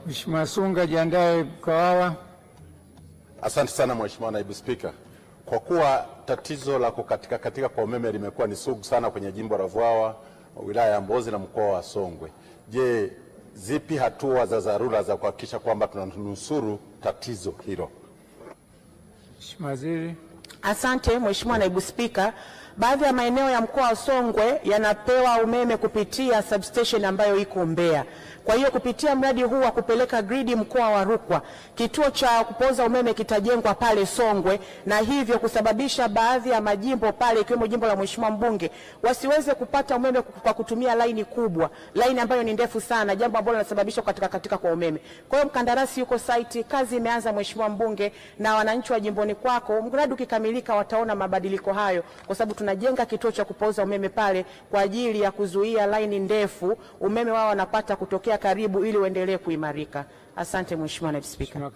Mheshimiwa Sunga, jiandae Kawawa. Asante sana Mheshimiwa Naibu Spika. Kwa kuwa tatizo la kukatika kwa umeme limekuwa ni sugu sana kwenye jimbo la Vwawa, wilaya ya Mbozi na mkoa wa Songwe. Je, zipi hatua za dharura za kuhakikisha kwamba tunanusuru tatizo hilo? Mheshimiwa Waziri. Asante Mheshimiwa Naibu Spika. Baadhi ya maeneo ya mkoa wa Songwe yanapewa umeme kupitia substation ambayo iko Mbeya. Kwa hiyo kupitia mradi huu wa kupeleka gridi mkoa wa Rukwa, kituo cha kupoza umeme kitajengwa pale Songwe, na hivyo kusababisha baadhi ya majimbo pale ikiwemo jimbo la Mheshimiwa mbunge wasiweze kupata umeme kwa kutumia laini kubwa, laini ambayo ni ndefu sana, jambo ambalo linasababisha katika kwa umeme. Kwa hiyo mkandarasi yuko site, kazi imeanza Mheshimiwa mbunge, na wananchi wa jimboni kwako, mradi ukikamilika wataona mabadiliko hayo, kwa sababu tunajenga kituo cha kupoza umeme pale kwa ajili ya kuzuia laini ndefu, umeme wao wanapata kutokea karibu ili uendelee kuimarika. Asante Mheshimiwa Naibu Spika.